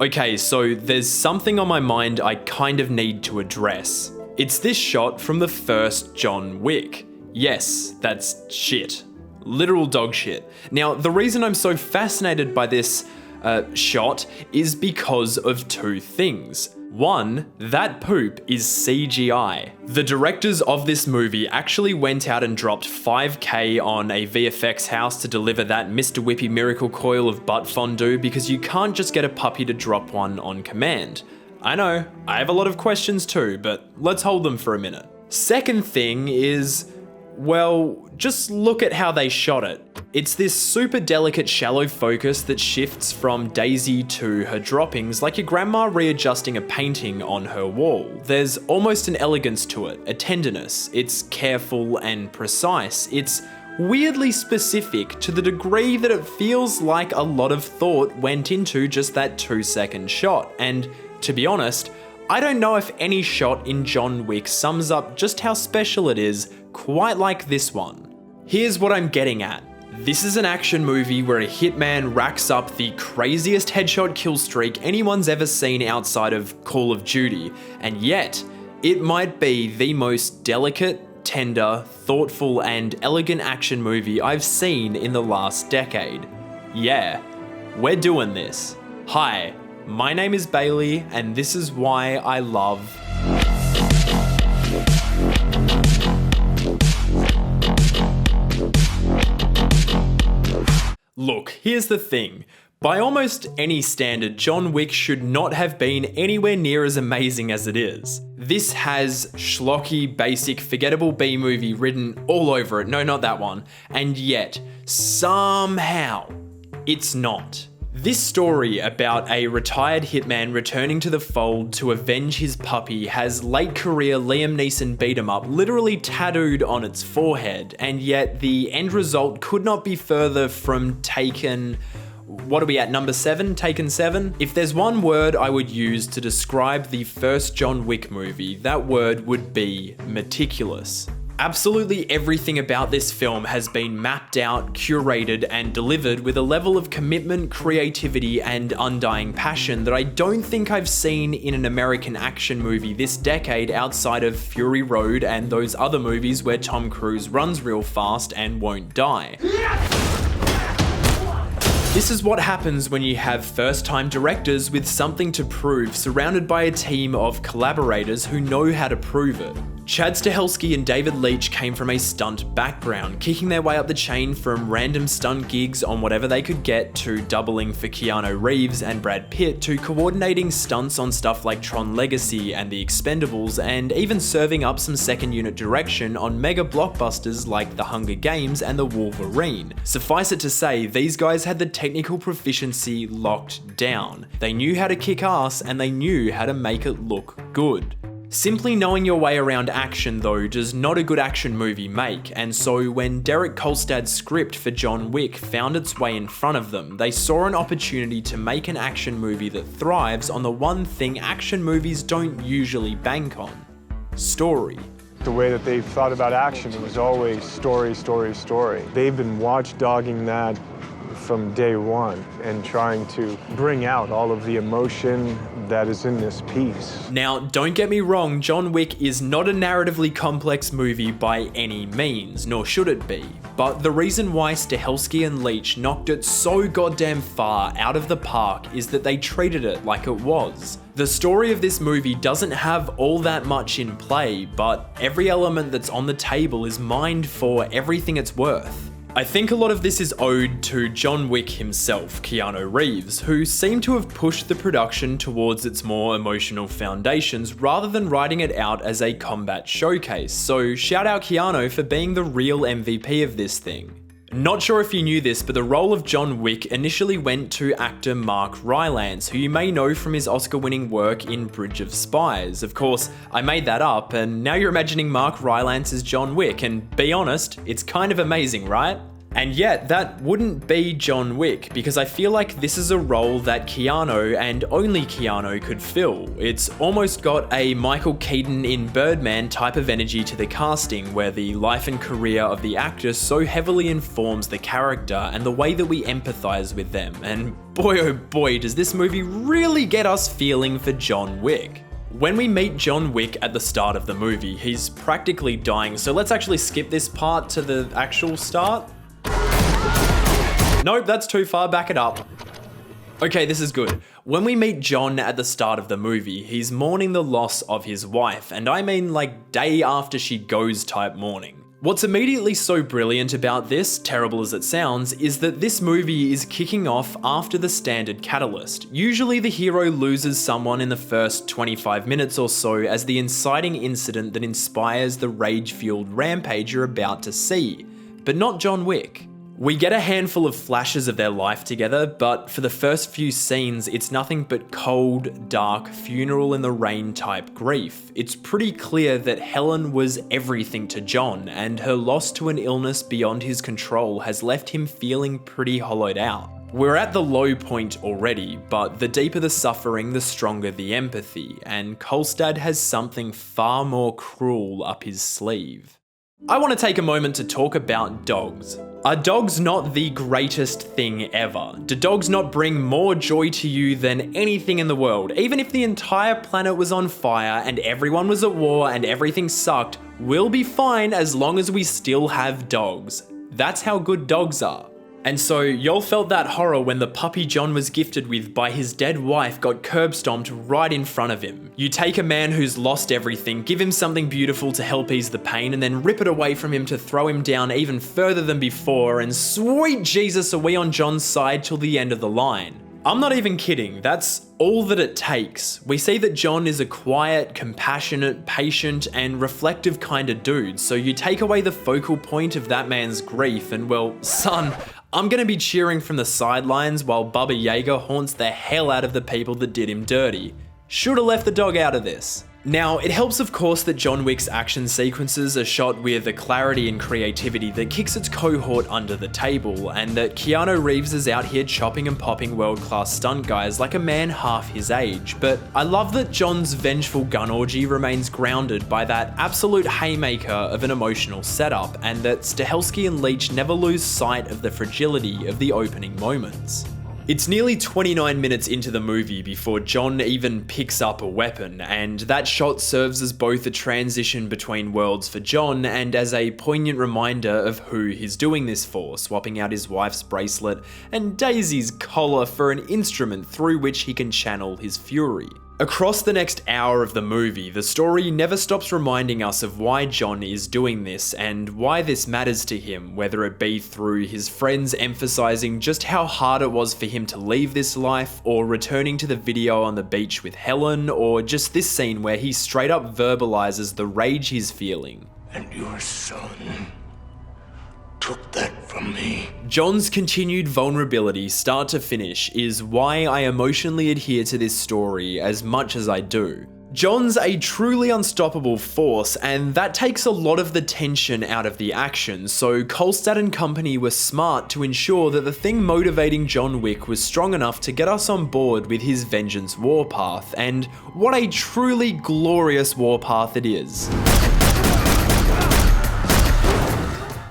Okay, so there's something on my mind I kind of need to address. It's this shot from the first John Wick. Yes, that's shit. Literal dog shit. Now, the reason I'm so fascinated by this shot is because of two things. One, that poop is CGI. The directors of this movie actually went out and dropped $5K on a VFX house to deliver that Mr. Whippy miracle coil of butt fondue because you can't just get a puppy to drop one on command. I know, I have a lot of questions too, but let's hold them for a minute. Second thing is, well, just look at how they shot it. It's this super delicate shallow focus that shifts from Daisy to her droppings like your grandma readjusting a painting on her wall. There's almost an elegance to it, a tenderness. It's careful and precise. It's weirdly specific to the degree that it feels like a lot of thought went into just that 2-second shot. And to be honest, I don't know if any shot in John Wick sums up just how special it is quite like this one. Here's what I'm getting at. This is an action movie where a hitman racks up the craziest headshot kill streak anyone's ever seen outside of Call of Duty, and yet it might be the most delicate, tender, thoughtful, and elegant action movie I've seen in the last decade. Yeah, we're doing this. Hi, my name is Bailey, and this is why I love... Look, here's the thing. By almost any standard, John Wick should not have been anywhere near as amazing as it is. This has schlocky, basic, forgettable B-movie written all over it. No, not that one. And yet, somehow, it's not. This story about a retired hitman returning to the fold to avenge his puppy has late career Liam Neeson beat 'em up literally tattooed on its forehead, and yet the end result could not be further from Taken... What are we at, number 7? Taken 7? If there's one word I would use to describe the first John Wick movie, that word would be meticulous. Absolutely everything about this film has been mapped out, curated, and delivered with a level of commitment, creativity, and undying passion that I don't think I've seen in an American action movie this decade outside of Fury Road and those other movies where Tom Cruise runs real fast and won't die. This is what happens when you have first-time directors with something to prove, surrounded by a team of collaborators who know how to prove it. Chad Stahelski and David Leitch came from a stunt background, kicking their way up the chain from random stunt gigs on whatever they could get to doubling for Keanu Reeves and Brad Pitt to coordinating stunts on stuff like Tron Legacy and The Expendables, and even serving up some second unit direction on mega blockbusters like The Hunger Games and The Wolverine. Suffice it to say, these guys had the technical proficiency locked down. They knew how to kick ass and they knew how to make it look good. Simply knowing your way around action though does not a good action movie make, and so when Derek Kolstad's script for John Wick found its way in front of them, they saw an opportunity to make an action movie that thrives on the one thing action movies don't usually bank on: story. The way that they've thought about action, it was always story, story, story. They've been watchdogging that from day one and trying to bring out all of the emotion that is in this piece. Now, don't get me wrong, John Wick is not a narratively complex movie by any means, nor should it be. But the reason why Stahelski and Leitch knocked it so goddamn far out of the park is that they treated it like it was. The story of this movie doesn't have all that much in play, but every element that's on the table is mined for everything it's worth. I think a lot of this is owed to John Wick himself, Keanu Reeves, who seemed to have pushed the production towards its more emotional foundations rather than writing it out as a combat showcase, so shout out Keanu for being the real MVP of this thing. Not sure if you knew this, but the role of John Wick initially went to actor Mark Rylance, who you may know from his Oscar-winning work in Bridge of Spies. Of course, I made that up, and now you're imagining Mark Rylance as John Wick, and be honest, it's kind of amazing, right? And yet, that wouldn't be John Wick, because I feel like this is a role that Keanu and only Keanu could fill. It's almost got a Michael Keaton in Birdman type of energy to the casting, where the life and career of the actor so heavily informs the character and the way that we empathize with them. And boy oh boy, does this movie really get us feeling for John Wick. When we meet John Wick at the start of the movie, he's practically dying, so let's actually skip this part to the actual start. Nope, that's too far, back it up. Okay, this is good. When we meet John at the start of the movie, he's mourning the loss of his wife, and I mean like day after she goes type mourning. What's immediately so brilliant about this, terrible as it sounds, is that this movie is kicking off after the standard catalyst. Usually the hero loses someone in the first 25 minutes or so as the inciting incident that inspires the rage-fueled rampage you're about to see, but not John Wick. We get a handful of flashes of their life together, but for the first few scenes, it's nothing but cold, dark, funeral in the rain type grief. It's pretty clear that Helen was everything to John, and her loss to an illness beyond his control has left him feeling pretty hollowed out. We're at the low point already, but the deeper the suffering, the stronger the empathy, and 𝗪𝗪𝗘𝗢 has something far more cruel up his sleeve. I want to take a moment to talk about dogs. Are dogs not the greatest thing ever? Do dogs not bring more joy to you than anything in the world? Even if the entire planet was on fire and everyone was at war and everything sucked, we'll be fine as long as we still have dogs. That's how good dogs are. And so y'all felt that horror when the puppy John was gifted with by his dead wife got curb stomped right in front of him. You take a man who's lost everything, give him something beautiful to help ease the pain, and then rip it away from him to throw him down even further than before, and sweet Jesus, are we on John's side till the end of the line. I'm not even kidding, that's all that it takes. We see that John is a quiet, compassionate, patient, and reflective kind of dude, so you take away the focal point of that man's grief and well, son, I'm gonna be cheering from the sidelines while Baba Yaga haunts the hell out of the people that did him dirty. Should've left the dog out of this. Now, it helps of course that John Wick's action sequences are shot with a clarity and creativity that kicks its cohort under the table, and that Keanu Reeves is out here chopping and popping world-class stunt guys like a man half his age, but I love that John's vengeful gun orgy remains grounded by that absolute haymaker of an emotional setup, and that 𝗪𝗪𝗡 and Leach never lose sight of the fragility of the opening moments. It's nearly 29 minutes into the movie before John even picks up a weapon, and that shot serves as both a transition between worlds for John and as a poignant reminder of who he's doing this for, swapping out his wife's bracelet and Daisy's collar for an instrument through which he can channel his fury. Across the next hour of the movie, the story never stops reminding us of why John is doing this and why this matters to him, whether it be through his friends emphasizing just how hard it was for him to leave this life, or returning to the video on the beach with Helen, or just this scene where he straight up verbalizes the rage he's feeling. And your son took that from me. John's continued vulnerability, start to finish, is why I emotionally adhere to this story as much as I do. John's a truly unstoppable force, and that takes a lot of the tension out of the action, so 𝗪𝗪𝗘𝗢 and company were smart to ensure that the thing motivating John Wick was strong enough to get us on board with his vengeance warpath, and what a truly glorious warpath it is.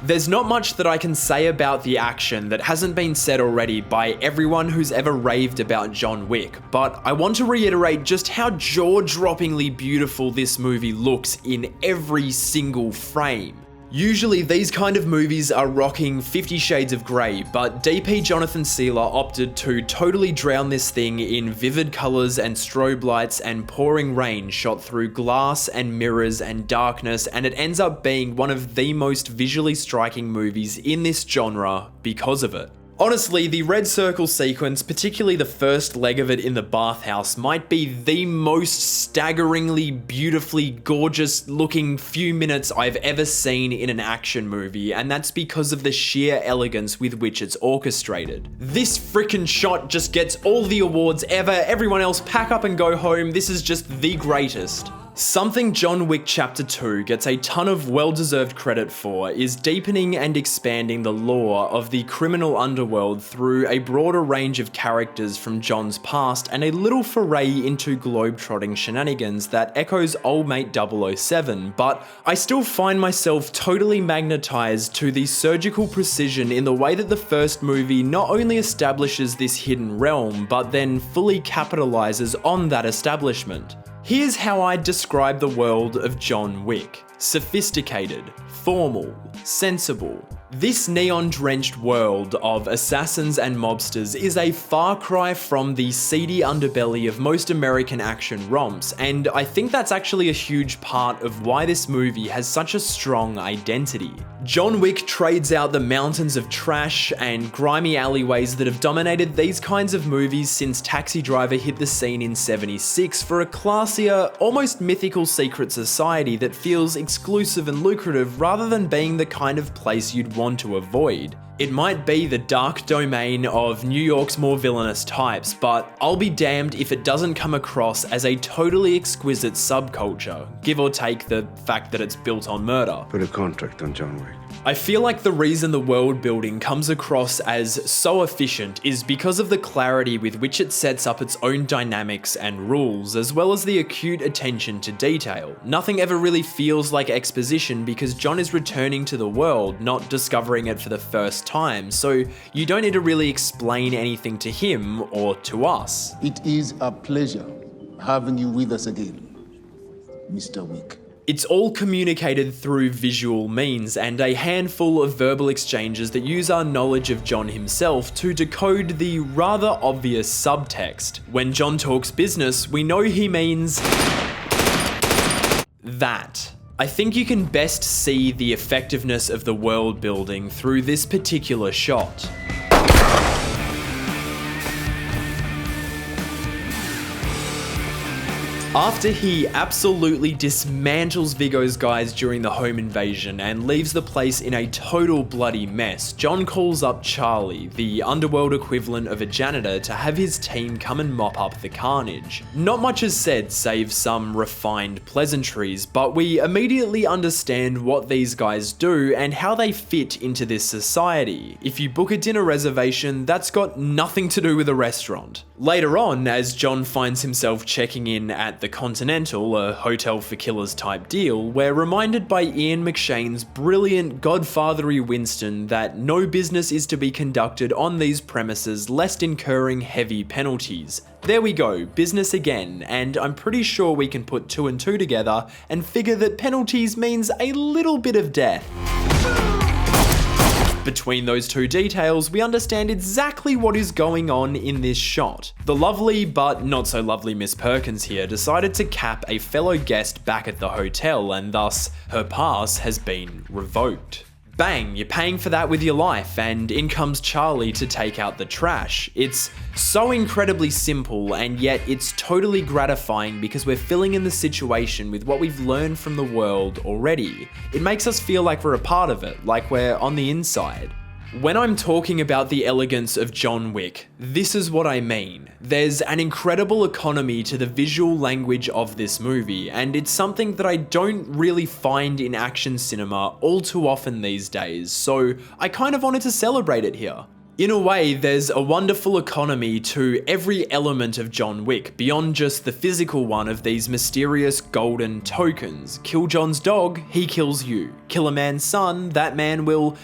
There's not much that I can say about the action that hasn't been said already by everyone who's ever raved about John Wick, but I want to reiterate just how jaw-droppingly beautiful this movie looks in every single frame. Usually these kind of movies are rocking 50 Shades of Grey, but DP Jonathan Sela opted to totally drown this thing in vivid colours and strobe lights and pouring rain shot through glass and mirrors and darkness, and it ends up being one of the most visually striking movies in this genre because of it. Honestly, the red circle sequence, particularly the first leg of it in the bathhouse, might be the most staggeringly, beautifully gorgeous looking few minutes I've ever seen in an action movie, and that's because of the sheer elegance with which it's orchestrated. This frickin' shot just gets all the awards ever, everyone else pack up and go home, this is just the greatest. Something John Wick Chapter 2 gets a ton of well-deserved credit for is deepening and expanding the lore of the criminal underworld through a broader range of characters from John's past and a little foray into globe-trotting shenanigans that echoes old mate 007, but I still find myself totally magnetized to the surgical precision in the way that the first movie not only establishes this hidden realm, but then fully capitalizes on that establishment. Here's how I describe the world of John Wick. Sophisticated, formal, sensible. This neon-drenched world of assassins and mobsters is a far cry from the seedy underbelly of most American action romps, and I think that's actually a huge part of why this movie has such a strong identity. John Wick trades out the mountains of trash and grimy alleyways that have dominated these kinds of movies since Taxi Driver hit the scene in '76 for a classier, almost mythical secret society that feels exclusive and lucrative rather than being the kind of place you'd want to avoid. It might be the dark domain of New York's more villainous types, but I'll be damned if it doesn't come across as a totally exquisite subculture, give or take the fact that it's built on murder. Put a contract on John Wick. I feel like the reason the world building comes across as so efficient is because of the clarity with which it sets up its own dynamics and rules, as well as the acute attention to detail. Nothing ever really feels like exposition because John is returning to the world, not discovering it for the first time, so you don't need to really explain anything to him or to us. It is a pleasure having you with us again, Mr. Wick. It's all communicated through visual means and a handful of verbal exchanges that use our knowledge of John himself to decode the rather obvious subtext. When John talks business, we know he means that. I think you can best see the effectiveness of the world building through this particular shot. After he absolutely dismantles Viggo's guys during the home invasion and leaves the place in a total bloody mess, John calls up Charlie, the underworld equivalent of a janitor, to have his team come and mop up the carnage. Not much is said save some refined pleasantries, but we immediately understand what these guys do and how they fit into this society. If you book a dinner reservation, that's got nothing to do with a restaurant. Later on, as John finds himself checking in at the Continental, a hotel for killers type deal, we're reminded by Ian McShane's brilliant godfathery Winston that no business is to be conducted on these premises lest incurring heavy penalties. There we go, business again, and I'm pretty sure we can put two and two together and figure that penalties means a little bit of death. Between those two details, we understand exactly what is going on in this shot. The lovely but not so lovely Miss Perkins here decided to cap a fellow guest back at the hotel, and thus her pass has been revoked. Bang, you're paying for that with your life, and in comes Charlie to take out the trash. It's so incredibly simple, and yet it's totally gratifying because we're filling in the situation with what we've learned from the world already. It makes us feel like we're a part of it, like we're on the inside. When I'm talking about the elegance of John Wick, this is what I mean. There's an incredible economy to the visual language of this movie, and it's something that I don't really find in action cinema all too often these days, so I kind of wanted to celebrate it here. In a way, there's a wonderful economy to every element of John Wick, beyond just the physical one of these mysterious golden tokens. Kill John's dog, he kills you. Kill a man's son, that man will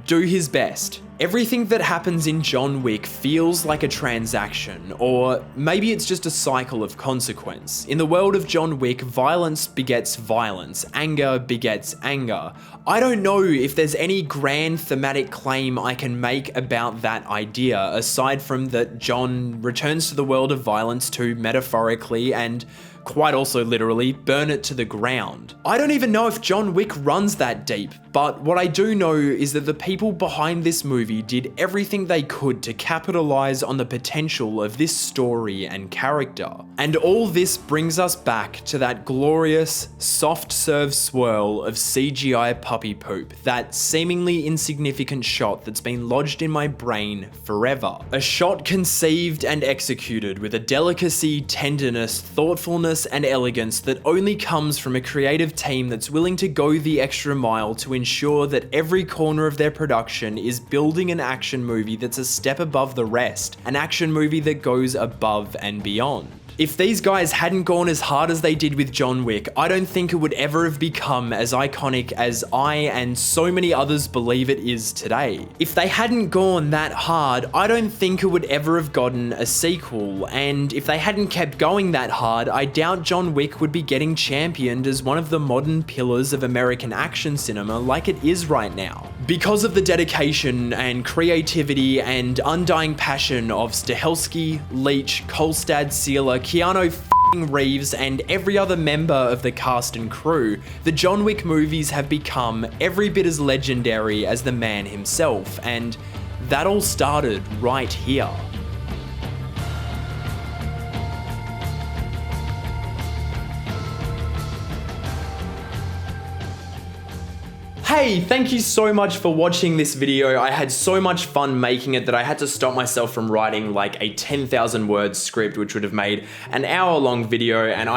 do his best. Everything that happens in John Wick feels like a transaction, or maybe it's just a cycle of consequence. In the world of John Wick, violence begets violence, anger begets anger. I don't know if there's any grand thematic claim I can make about that idea, aside from that John returns to the world of violence to metaphorically and quite also literally burn it to the ground. I don't even know if John Wick runs that deep, but what I do know is that the people behind this movie did everything they could to capitalize on the potential of this story and character. And all this brings us back to that glorious, soft-serve swirl of CGI puppy poop, that seemingly insignificant shot that's been lodged in my brain forever. A shot conceived and executed with a delicacy, tenderness, thoughtfulness, gracefulness and elegance that only comes from a creative team that's willing to go the extra mile to ensure that every corner of their production is building an action movie that's a step above the rest, an action movie that goes above and beyond. If these guys hadn't gone as hard as they did with John Wick, I don't think it would ever have become as iconic as I and so many others believe it is today. If they hadn't gone that hard, I don't think it would ever have gotten a sequel, and if they hadn't kept going that hard, I doubt John Wick would be getting championed as one of the modern pillars of American action cinema like it is right now. Because of the dedication and creativity and undying passion of 𝗪𝗪𝗓𝗪, Leach, 𝗪𝗪𝗓𝗪𝗪, Keanu Reeves, and every other member of the cast and crew, the John Wick movies have become every bit as legendary as the man himself, and that all started right here. Hey, thank you so much for watching this video. I had so much fun making it that I had to stop myself from writing like a 10,000 word script, which would have made an hour-long video, and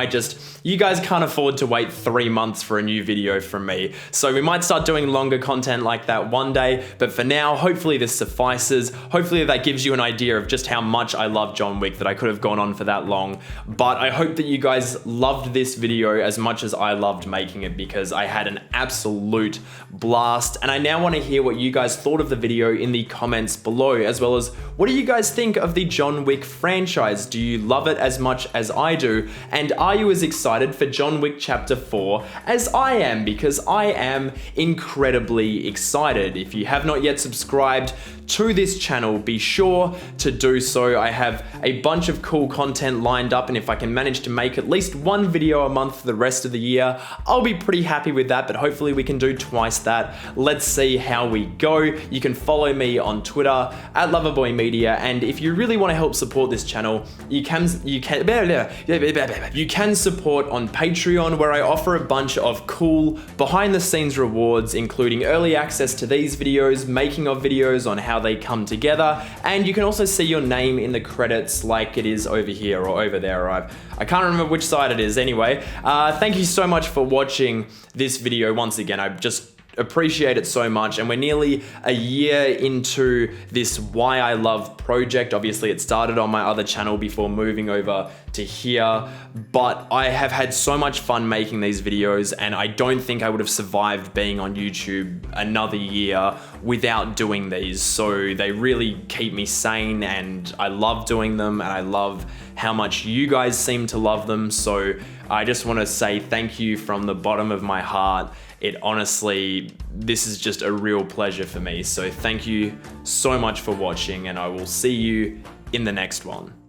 you guys can't afford to wait 3 months for a new video from me. So we might start doing longer content like that one day, but for now, hopefully this suffices. Hopefully that gives you an idea of just how much I love John Wick, that I could have gone on for that long. But I hope that you guys loved this video as much as I loved making it, because I had an absolute blast, and I now want to hear what you guys thought of the video in the comments below, as well as what do you guys think of the John Wick franchise? Do you love it as much as I do? And are you as excited for John Wick Chapter 4 as I am? Because I am incredibly excited. If you have not yet subscribed to this channel, be sure to do so. I have a bunch of cool content lined up, and if I can manage to make at least one video a month for the rest of the year, I'll be pretty happy with that, but hopefully we can do twice that. Let's see how we go. You can follow me on Twitter at @LoverboyMedia, and if you really want to help support this channel, you can support on Patreon, where I offer a bunch of cool behind the scenes rewards, including early access to these videos, making of videos on how they come together, and you can also see your name in the credits like it is over here or over there. I can't remember which side it is. Anyway, thank you so much for watching this video once again. I just appreciate it so much, and we're nearly a year into this Why I Love project. Obviously it started on my other channel before moving over to here, but I have had so much fun making these videos, and I don't think I would have survived being on YouTube another year without doing these. So they really keep me sane, and I love doing them, and I love how much you guys seem to love them. So I just want to say thank you from the bottom of my heart. It honestly, this is just a real pleasure for me. So thank you so much for watching, and I will see you in the next one.